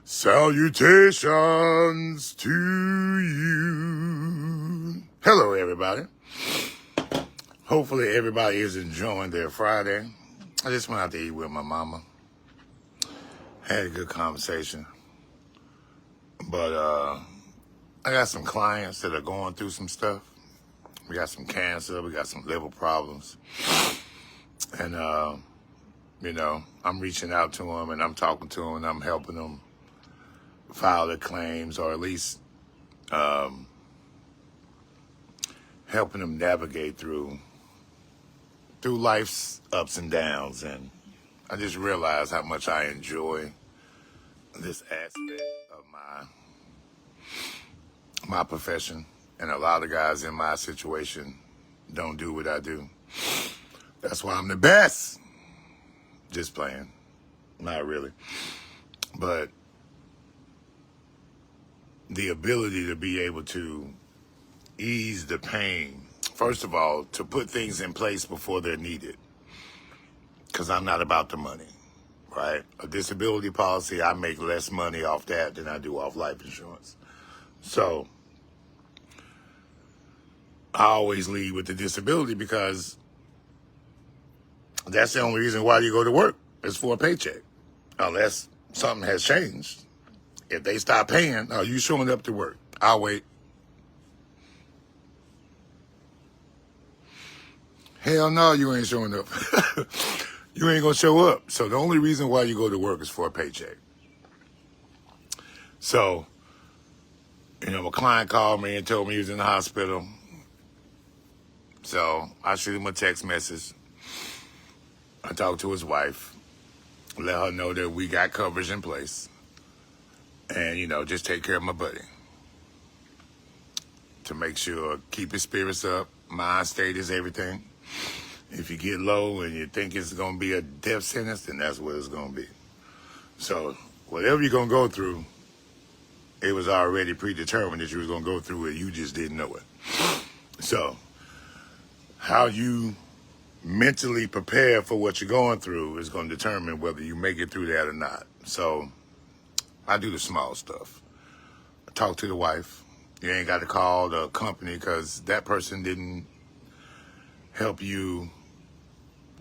Salutations to you. Hello, everybody. Hopefully everybody is enjoying their Friday. I just went out to eat with my mama. Had a good conversation. But I got some clients that are going through some stuff. We got some cancer. We got some liver problems. And, I'm reaching out to them and I'm talking to them and I'm helping them file their claims, or at least helping them navigate through life's ups and downs. And I just realized how much I enjoy this aspect of my profession. And a lot of guys in my situation don't do what I do. That's why I'm the best. Just playing. Not really. But the ability to be able to ease the pain, first of all, to put things in place before they're needed, because I'm not about the money, right? A disability policy, I make less money off that than I do off life insurance. So I always lead with the disability because that's the only reason why you go to work, is for a paycheck, unless something has changed. If they stop paying, are you showing up to work? I'll wait. Hell no, you ain't showing up. You ain't gonna show up. So the only reason why you go to work is for a paycheck. So, a client called me and told me he was in the hospital. So I shoot him a text message. I talked to his wife, let her know that we got coverage in place. And, just take care of my buddy. To make sure, keep his spirits up. Mind state is everything. If you get low and you think it's going to be a death sentence, then that's what it's going to be. So whatever you're going to go through, it was already predetermined that you was going to go through it. You just didn't know it. So how you mentally prepare for what you're going through is going to determine whether you make it through that or not. So I do the small stuff. I talk to the wife. You ain't got to call the company because that person didn't help you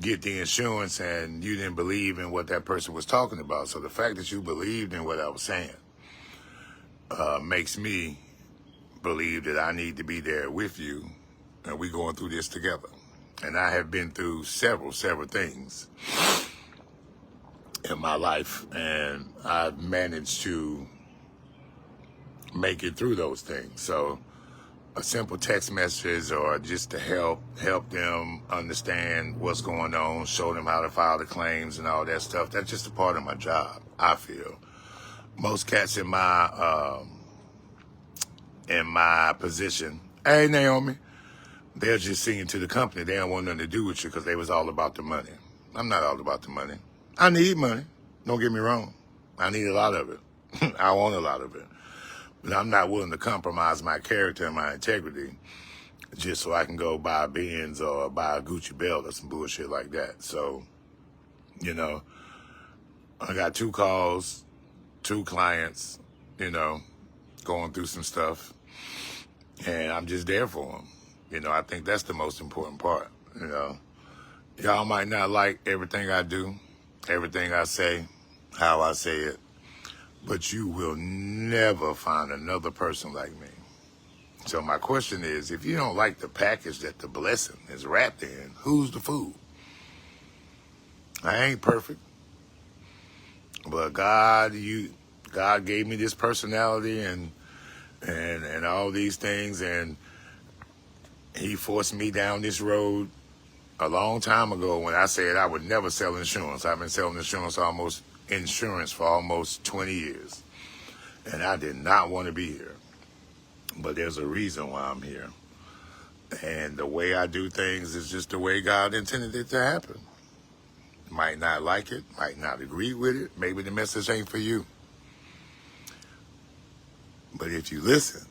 get the insurance and you didn't believe in what that person was talking about. So the fact that you believed in what I was saying makes me believe that I need to be there with you and we going through this together. And I have been through several things in my life, and I've managed to make it through those things. So a simple text message or just to help them understand what's going on, show them how to file the claims and all that stuff, that's just a part of my job, I feel. Most cats in my position, hey Naomi, they're just singing to the company. They don't want nothing to do with you because they was all about the money. I'm not all about the money. I need money. Don't get me wrong. I need a lot of it. I want a lot of it. But I'm not willing to compromise my character and my integrity just so I can go buy a Benz or buy a Gucci belt or some bullshit like that. So, I got 2 calls, 2 clients, going through some stuff. And I'm just there for them. I think that's the most important part. Y'all might not like everything I do, everything I say, how I say it, but you will never find another person like me. So my question is, if you don't like the package that the blessing is wrapped in, who's the fool? I ain't perfect, but God gave me this personality and all these things, and he forced me down this road a long time ago when I said I would never sell insurance. I've been selling insurance for almost 20 years. And I did not want to be here. But there's a reason why I'm here. And the way I do things is just the way God intended it to happen. Might not like it, might not agree with it. Maybe the message ain't for you. But if you listen,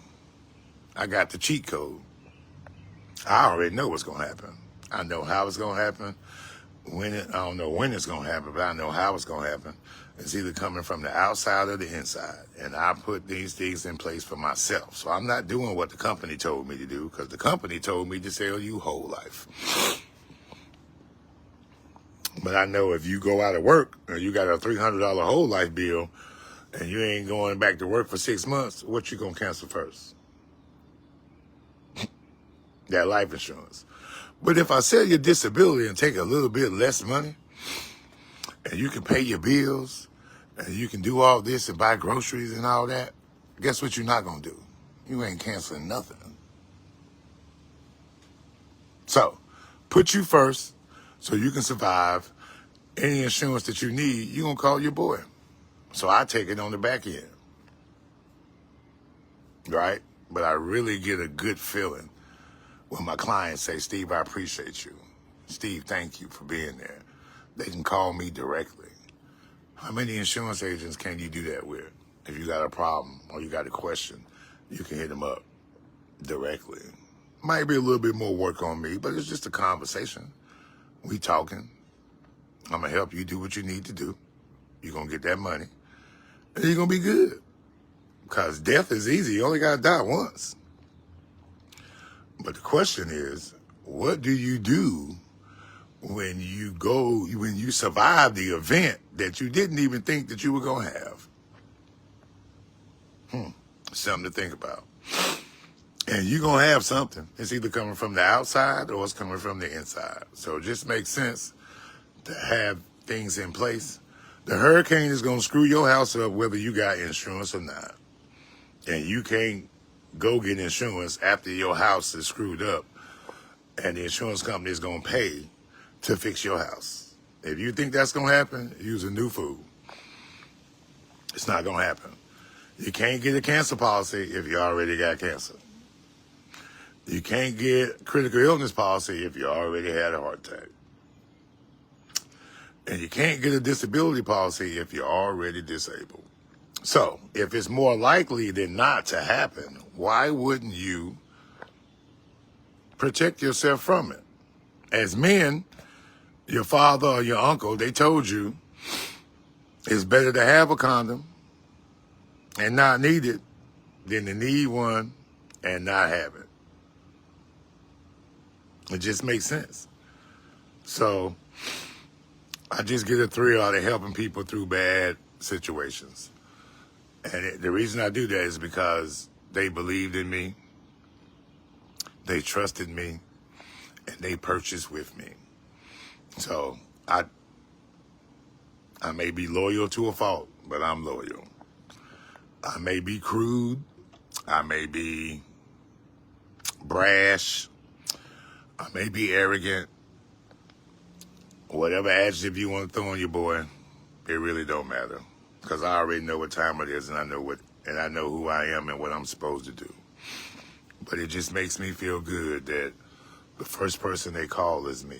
I got the cheat code. I already know what's going to happen. I know how it's going to happen. I don't know when it's going to happen, but I know how it's going to happen. It's either coming from the outside or the inside. And I put these things in place for myself. So I'm not doing what the company told me to do, because the company told me to sell you whole life. But I know if you go out of work and you got a $300 whole life bill and you ain't going back to work for 6 months, what you gonna cancel first? That life insurance. But if I sell your disability and take a little bit less money, and you can pay your bills, and you can do all this and buy groceries and all that, guess what you're not gonna do? You ain't canceling nothing. So, put you first so you can survive. Any insurance that you need, you're gonna call your boy. So I take it on the back end. Right? But I really get a good feeling when my clients say, Steve, I appreciate you. Steve, thank you for being there. They can call me directly. How many insurance agents can you do that with? If you got a problem or you got a question, you can hit them up directly. Might be a little bit more work on me, but it's just a conversation. We talking. I'm going to help you do what you need to do. You're going to get that money. And you're going to be good. Because death is easy. You only got to die once. But the question is, what do you do when you survive the event that you didn't even think that you were going to have? Something to think about. And you're going to have something. It's either coming from the outside or it's coming from the inside. So it just makes sense to have things in place. The hurricane is going to screw your house up whether you got insurance or not. And you can't go get insurance after your house is screwed up and the insurance company is going to pay to fix your house. If you think that's going to happen, use a new fool. It's not going to happen. You can't get a cancer policy if you already got cancer. You can't get critical illness policy if you already had a heart attack. And you can't get a disability policy if you're already disabled. So, if it's more likely than not to happen, why wouldn't you protect yourself from it? As men, your father or your uncle, they told you it's better to have a condom and not need it than to need one and not have it. It just makes sense. So, I just get a thrill out of helping people through bad situations. And the reason I do that is because they believed in me, they trusted me, and they purchased with me. So I may be loyal to a fault, but I'm loyal. I may be crude, I may be brash, I may be arrogant. Whatever adjective you want to throw on your boy, it really don't matter. Because I already know what time it is and I know who I am and what I'm supposed to do. But it just makes me feel good that the first person they call is me.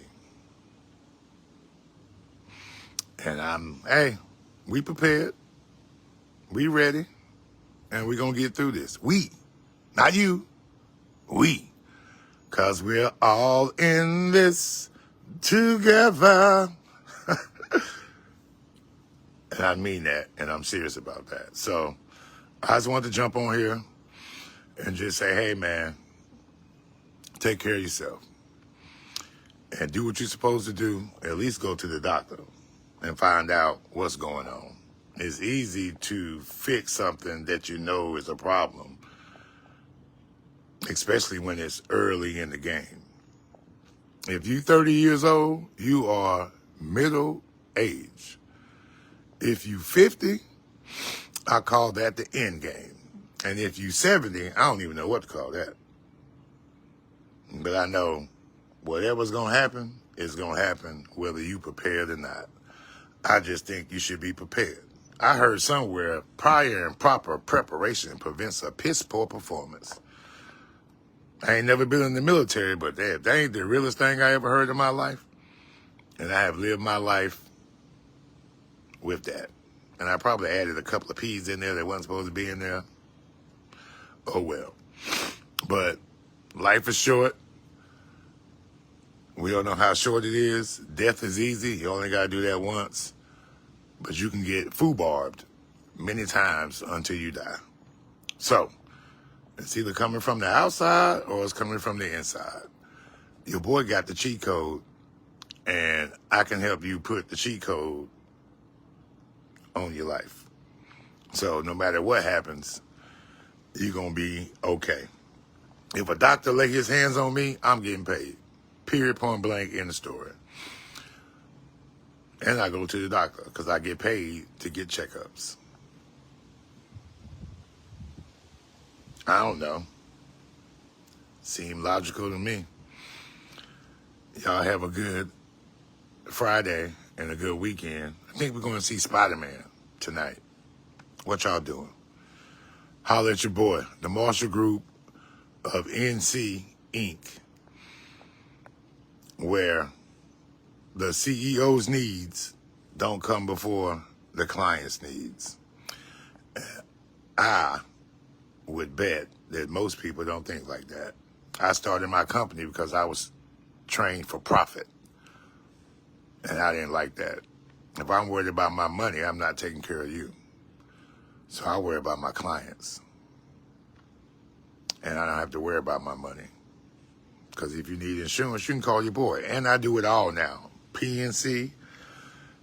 And we prepared, we ready, and we're going to get through this. We, not you, we. Because we're all in this together. And I mean that, and I'm serious about that. So I just wanted to jump on here and just say, hey, man, take care of yourself. And do what you're supposed to do. At least go to the doctor and find out what's going on. It's easy to fix something that you know is a problem, especially when it's early in the game. If you're 30 years old, you are middle age. If you 50, I call that the end game. And if you 70, I don't even know what to call that. But I know whatever's going to happen is going to happen whether you prepared or not. I just think you should be prepared. I heard somewhere prior and proper preparation prevents a piss poor performance. I ain't never been in the military, but that ain't the realest thing I ever heard in my life. And I have lived my life with that. And I probably added a couple of P's in there that wasn't supposed to be in there. Oh, well. But life is short. We don't know how short it is. Death is easy. You only got to do that once. but you can get foobarbed many times until you die. So it's either coming from the outside or it's coming from the inside. Your boy got the cheat code, and I can help you put the cheat code on your life. So no matter what happens, you're going to be okay. If a doctor lay his hands on me, I'm getting paid. Period, point blank, in the story. And I go to the doctor because I get paid to get checkups. I don't know. Seemed logical to me. Y'all have a good Friday and a good weekend. I think we're going to see Spider-Man tonight. What y'all doing? Holler at your boy, the Marshall Group of NC Inc., where the CEO's needs don't come before the client's needs. I would bet that most people don't think like that. I started my company because I was trained for profit, and I didn't like that. If I'm worried about my money, I'm not taking care of you. So I worry about my clients, and I don't have to worry about my money. Because if you need insurance, you can call your boy. And I do it all now. PNC,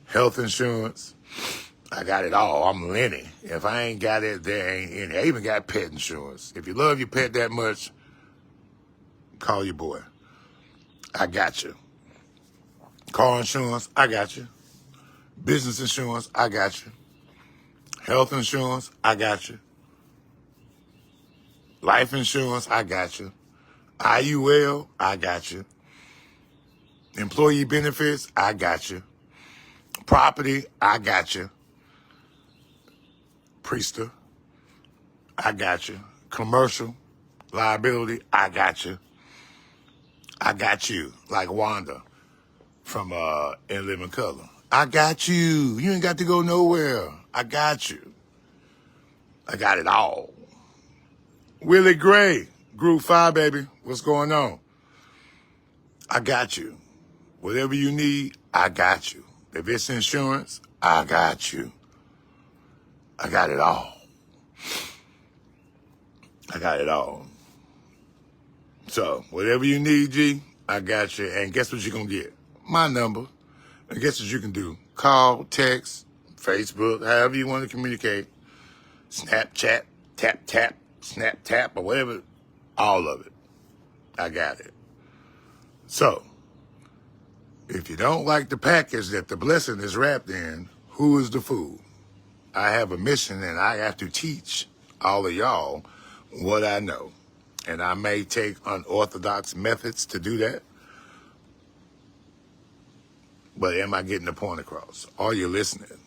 health insurance. I got it all. I'm Lenny. If I ain't got it, there ain't any. I even got pet insurance. If you love your pet that much, call your boy. I got you. Car insurance, I got you. Business insurance, I got you. Health insurance, I got you. Life insurance, I got you. IUL, I got you. Employee benefits, I got you. Property, I got you. Priester, I got you. Commercial, liability, I got you. I got you, like Wanda from In Living Color. I got you. You ain't got to go nowhere. I got you. I got it all. Willie Gray, Group 5, baby. What's going on? I got you. Whatever you need, I got you. If it's insurance, I got you. I got it all. I got it all. So, whatever you need, G, I got you. And guess what you're going to get? My number. And guess what you can do? Call, text, Facebook, however you want to communicate. Snapchat, tap, snap, tap, or whatever. All of it. I got it. So, if you don't like the package that the blessing is wrapped in, who is the fool? I have a mission, and I have to teach all of y'all what I know. And I may take unorthodox methods to do that. But am I getting the point across? Are you listening?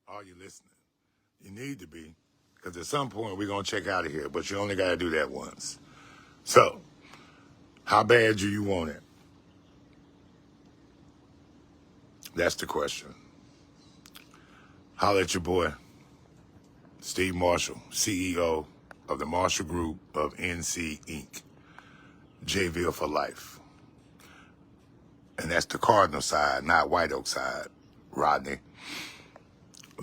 Are you listening? You need to be, because at some point we're going to check out of here, but you only got to do that once. So, how bad do you want it? That's the question. Holler at your boy, Steve Marshall, CEO of the Marshall Group of NC Inc., Jayville for life. And that's the Cardinal side, not White Oak side, Rodney.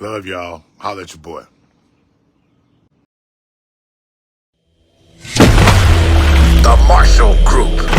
Love y'all. Holler at your boy. The Marshall Group.